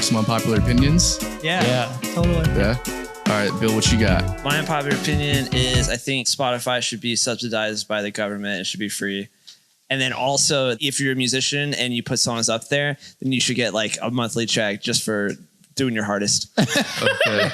some unpopular opinions? Yeah, totally. Yeah. All right, Bill, what you got? My unpopular opinion is I think Spotify should be subsidized by the government. It should be free. And then also, if you're a musician and you put songs up there, then you should get like a monthly check just for doing your hardest. Okay.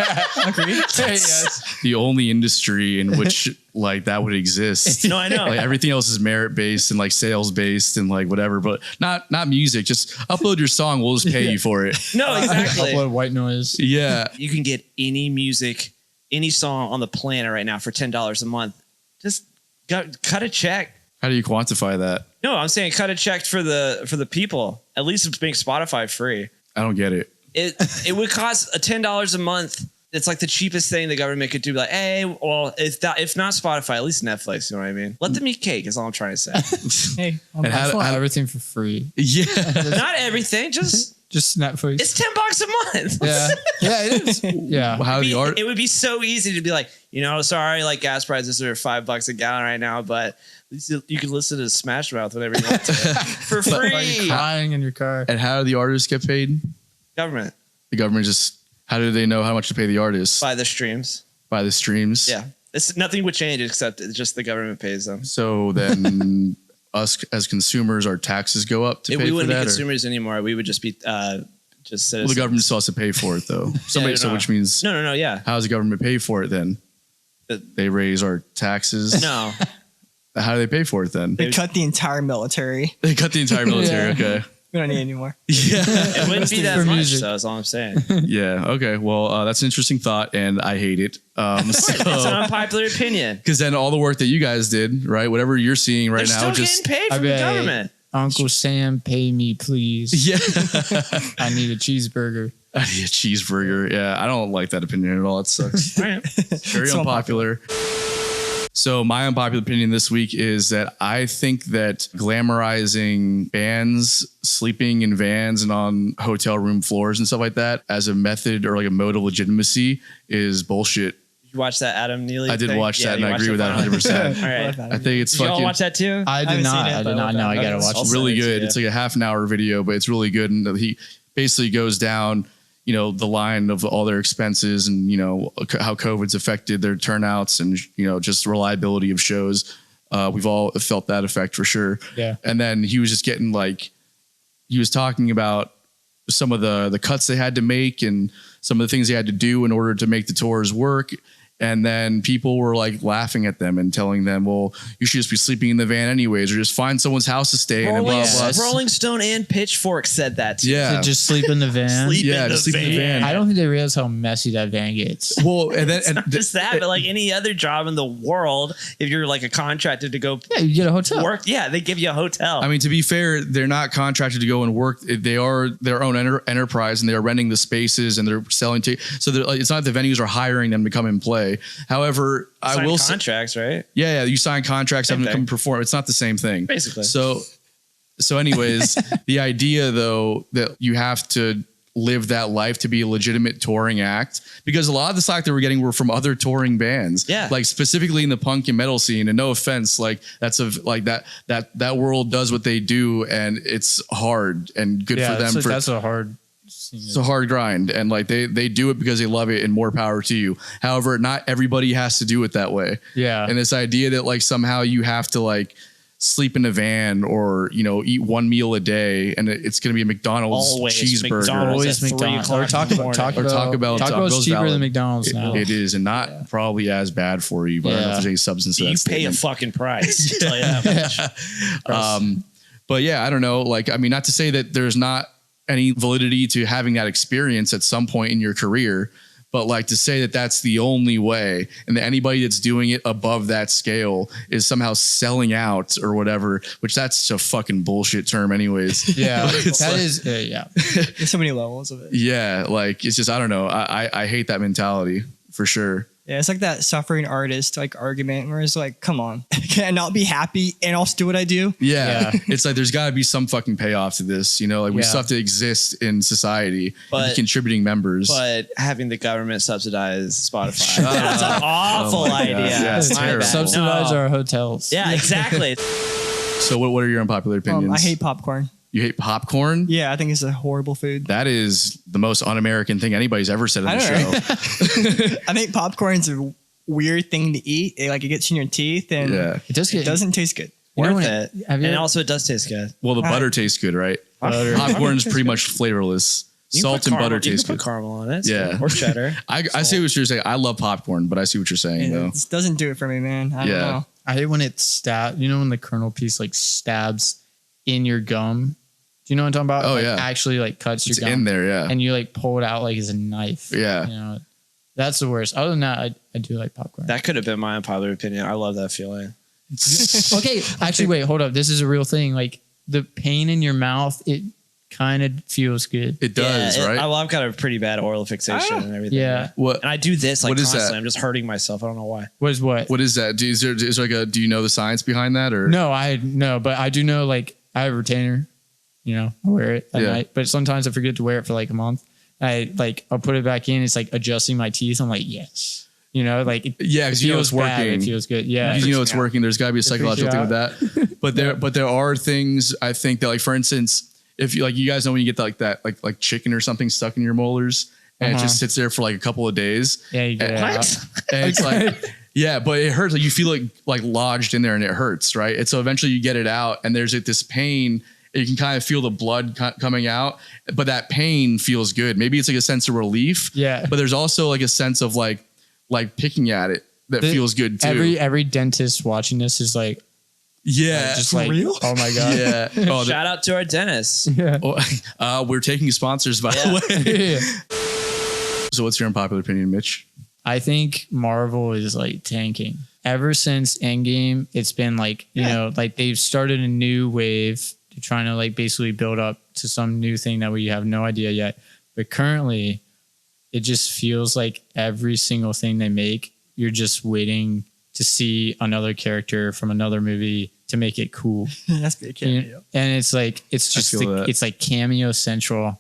Agree? Yes. The only industry in which like that would exist. No, I know. Like everything else is merit based and like sales based and like whatever, but not music. Just upload your song. We'll just pay you for it. No, exactly. Upload white noise. Yeah. You can get any music, any song on the planet right now for $10 a month. Just cut a check. How do you quantify that? No, I'm saying cut a check for the people. At least make Spotify free. I don't get it. It would cost $10 a month. It's like the cheapest thing the government could do. Like, hey, well, if not Spotify, at least Netflix. You know what I mean? Let them eat cake. Is all I'm trying to say. Hey, I want everything for free. Yeah. Not everything. Just Netflix. It's $10 a month. Yeah. Yeah, it is. Yeah. How it would be so easy to be like, sorry, like gas prices are $5 a gallon right now, but you can listen to Smash Mouth whenever you want to for free. Are you crying in your car? And how do the artists get paid? Government. The government just, how do they know how much to pay the artists? By the streams. By the streams? Yeah. Nothing would change except just the government pays them. So then us as consumers, our taxes go up to pay for that? We wouldn't be consumers anymore. We would just be just citizens. Well, the government still has to pay for it though. Which means no, yeah. How does the government pay for it then? They raise our taxes? No. How do they pay for it then? They cut the entire military. They cut the entire military. Yeah. Okay. We don't need any more. Yeah. It wouldn't be that much, so that's all I'm saying. Yeah. Okay. Well, that's an interesting thought, and I hate it. It's an unpopular opinion. Because then all the work that you guys did, right? Whatever you're seeing right now, they're still getting paid from the government. Uncle Sam, pay me, please. Yeah. I need a cheeseburger. I need a cheeseburger. Yeah. I don't like that opinion at all. It sucks. Right. Very unpopular. So my unpopular opinion this week is that I think that glamorizing bands sleeping in vans and on hotel room floors and stuff like that as a method or like a mode of legitimacy is bullshit. You watch that Adam Neely? I did watch that and I agree with that 100%. All right. I think it's fucking... Did y'all watch that too? I did not know. I got to watch it. It's really good. It's like a half an hour video, but it's really good. And he basically goes down the line of all their expenses and, how COVID's affected their turnouts and, just reliability of shows. We've all felt that effect for sure. Yeah. And then he was just getting he was talking about some of the cuts they had to make and some of the things they had to do in order to make the tours work. And then people were laughing at them and telling them, well, you should just be sleeping in the van anyways, or just find someone's house to stay in and blah, blah, blah. Rolling Stone and Pitchfork said that too. Yeah. To just sleep in the van. Sleep in the van. I don't think they realize how messy that van gets. Well, and then not just that, but like any other job in the world, if you're like a contractor to go you get a hotel. Work, they give you a hotel. I mean, to be fair, they're not contracted to go and work. They are their own enterprise and they're renting the spaces and they're selling tickets. So it's not the venues are hiring them to come and play. However, I will say contracts, right? Yeah, you sign contracts, have them to come perform. It's not the same thing, basically. So anyways, the idea though that you have to live that life to be a legitimate touring act, because a lot of the slack that we're getting were from other touring bands, like specifically in the punk and metal scene. And no offense, that world does what they do, and it's hard and good for them. That's a hard. It's a hard grind, and they do it because they love it, and more power to you. However, not everybody has to do it that way. Yeah. And this idea that somehow you have to sleep in a van or eat one meal a day and it's going to be a McDonald's cheeseburger. Always McDonald's. Or Taco Bell's cheaper than McDonald's now. It is, and not probably as bad for you, but I don't know if there's any substance to that. You pay a fucking price. I'll tell you that much. But yeah, I don't know. Not to say that there's not any validity to having that experience at some point in your career, but to say that that's the only way and that anybody that's doing it above that scale is somehow selling out or whatever, which that's a fucking bullshit term anyways. Yeah. There's so many levels of it. Yeah. It's just, I don't know. I hate that mentality for sure. Yeah, it's like that suffering artist argument where it's come on, can I not be happy and also do what I do? Yeah. It's there's got to be some fucking payoff to this, we still have to exist in society, and be contributing members. But having the government subsidize Spotify, that's an awful idea. Yeah, it's terrible. Subsidize our hotels. Yeah, exactly. So what are your unpopular opinions? I hate popcorn. You hate popcorn? Yeah, I think it's a horrible food. That is the most un-American thing anybody's ever said on the show. I think popcorn's a weird thing to eat. It gets in your teeth and it doesn't taste good. Worth it. And also it does taste good. Well, the butter tastes good, right? Popcorn's pretty much flavorless. Salt and butter taste good. You can put caramel on it. Yeah. Or cheddar. I see what you're saying. I love popcorn, but I see what you're saying though. It doesn't do it for me, man. I don't know. I hate when it stabs. You know when the kernel piece like stabs in your gum? Do you know what I'm talking about? Oh, yeah. Actually like cuts your gum. In there, yeah. And you like pull it out like as a knife. Yeah. You know, that's the worst. Other than that, I do like popcorn. That could have been my unpopular opinion. I love that feeling. Okay. Actually, wait, hold up. This is a real thing. Like the pain in your mouth, it kind of feels good. It does, right? I've got a pretty bad oral fixation and everything. Yeah. And I do this like constantly. That? I'm just hurting myself. I don't know why. What is what? What is that? Do you know the science behind that or? No, but I do know like I have a retainer, you know, I wear it at night, but sometimes I forget to wear it for like a month. I'll put it back in. It's like adjusting my teeth. I'm like, yes. You know, like because you know it's working. It feels good. Yeah, because you know it's working. There's got to be a psychological thing with that. But there are things I think that, like, for instance, if you you guys know when you get that like chicken or something stuck in your molars and it just sits there for like a couple of days. Yeah, you get it out. And it's like but it hurts. Like you feel like lodged in there and it hurts, right? And so eventually you get it out and there's this pain. You can kind of feel the blood coming out, but that pain feels good. Maybe it's like a sense of relief. Yeah, but there's also like a sense of like picking at it that feels good too. Every dentist watching this is like, just like, real? Oh my god! Yeah. Shout out to our dentist. Yeah. We're taking sponsors by the way. So, what's your unpopular opinion, Mitch? I think Marvel is like tanking. Ever since Endgame, it's been like you know, like they've started a new wave. They're trying to like basically build up to some new thing that we have no idea yet. But currently, it just feels like every single thing they make, you're just waiting to see another character from another movie to make it cool. That's a cameo. And it's like, it's just, it's like cameo central.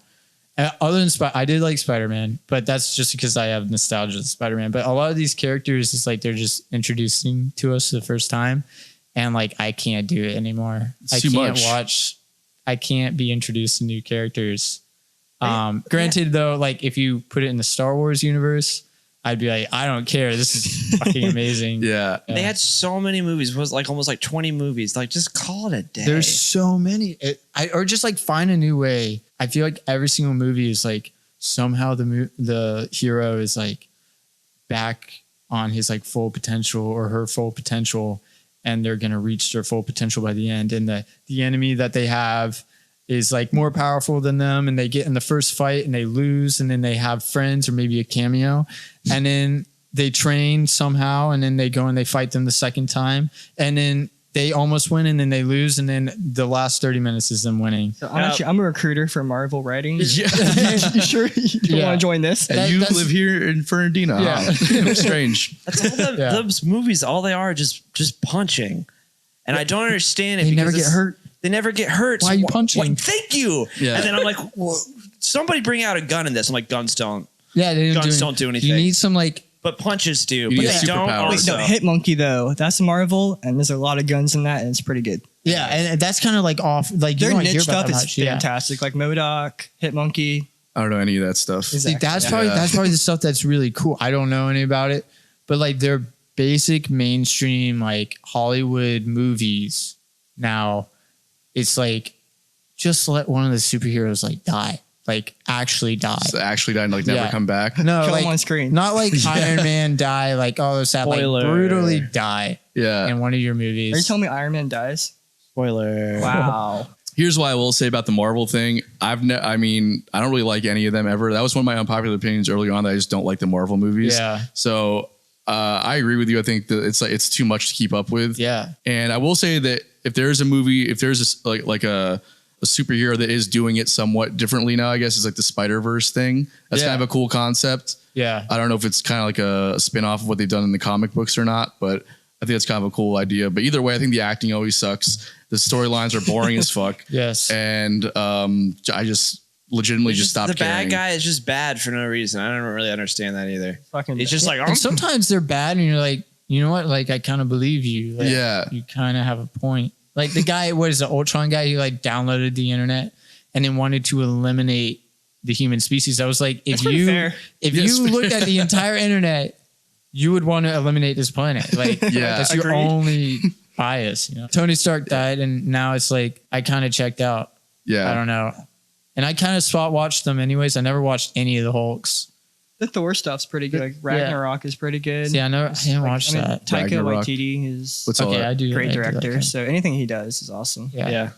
Other than I did like Spider-Man, but that's just because I have nostalgia of Spider-Man. But a lot of these characters, it's like they're just introducing to us the first time. And like, I can't do it anymore. I can't be introduced to new characters. Granted though, like if you put it in the Star Wars universe, I'd be like, I don't care. This is fucking amazing. Yeah. They had so many movies. It was like almost like 20 movies. Like just call it a day. There's so many. Or just like find a new way. I feel like every single movie is like somehow the hero is like back on his like full potential or her full potential, and they're gonna reach their full potential by the end. And the enemy that they have is like more powerful than them, and they get in the first fight and they lose, and then they have friends or maybe a cameo, and then they train somehow, and then they go and they fight them the second time, and then they almost win, and then they lose, and then the last 30 minutes is them winning. So I'm a recruiter for Marvel writing. Yeah. You sure you want to join this? And you live here in Fernandina. Yeah. Huh? Strange. That's all those movies, all they are just punching. And I don't understand it. They never get hurt. They never get hurt. Why are you punching? Thank you. Yeah. And then I'm like, well, somebody bring out a gun in this. I'm like, guns don't. Yeah, guns don't do anything. You need some like. But punches do. But they don't. Wait, no, Hit Monkey though. That's Marvel, and there's a lot of guns in that, and it's pretty good. Yeah, and that's kind of like off. Like their niche stuff is fantastic. Like MODOK, Hit Monkey. I don't know any of that stuff. Exactly. That's probably the stuff that's really cool. I don't know any about it, but like their basic mainstream like Hollywood movies now, it's like just let one of the superheroes like die. Like actually die. So actually die and like never come back. No, kill like him on screen. Not like Iron Man die. Like oh, sad. Spoiler. Like brutally die. Yeah. In one of your movies. Are you telling me Iron Man dies? Spoiler. Wow. Here's what I will say about the Marvel thing. I don't really like any of them ever. That was one of my unpopular opinions early on. That I just don't like the Marvel movies. Yeah. So I agree with you. I think that it's too much to keep up with. Yeah. And I will say that if there's a movie, if there's a superhero that is doing it somewhat differently now, I guess it's like the Spider-Verse thing. That's kind of a cool concept. Yeah. I don't know if it's kind of like a spin-off of what they've done in the comic books or not, but I think that's kind of a cool idea. But either way, I think the acting always sucks. The storylines are boring as fuck. Yes. And I just legitimately just stopped caring. The bad guy is just bad for no reason. I don't really understand that either. It's just like... And sometimes they're bad and you're like, you know what? Like, I kind of believe you. Like, yeah. You kind of have a point. Like the guy, what is the Ultron guy who like downloaded the internet and then wanted to eliminate the human species. I was like, if you looked at the entire internet, you would want to eliminate this planet. Like, that's your only bias. You know? Tony Stark died, and now it's like I kind of checked out. Yeah, I don't know, and I kind of spot watched them anyways. I never watched any of the Hulks. The Thor stuff's pretty good. Like Ragnarok is pretty good. Yeah, I didn't watch that. Taika Waititi is I do great director. So anything he does is awesome. Yeah,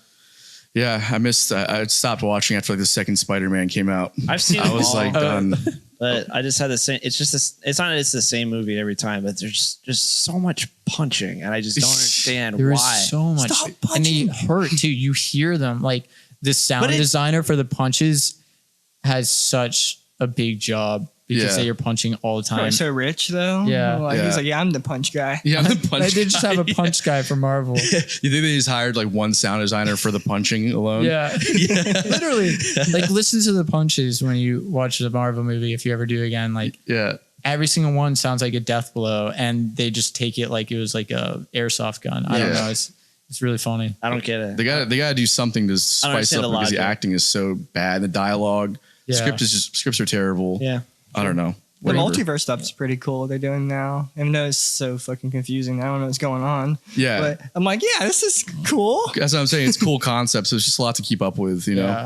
I stopped watching after like the second Spider-Man came out. I've seen. I was like done. But I just had the same. It's just it's the same movie every time. But there's just so much punching, and I just don't understand why. There's so much, and they hurt too. You hear them like the sound designer for the punches has such a big job. Because they are punching all the time. Probably so rich though. Yeah. He's like, I'm the punch guy. Yeah, I'm the punch guy. They just have a punch guy for Marvel. You think they just hired like one sound designer for the punching alone? Yeah. Literally. Like listen to the punches when you watch the Marvel movie if you ever do again. Like every single one sounds like a death blow and they just take it like it was like a airsoft gun. I don't know. It's really funny. I don't get it. They gotta do something to spice up because the acting is so bad. The dialogue, scripts are terrible. Yeah. I don't know. Whatever. The multiverse stuff is pretty cool. They're doing now, even though it's so fucking confusing. I don't know what's going on. Yeah, but I'm like, this is cool. That's what I'm saying. It's cool concepts. So it's just a lot to keep up with, you know.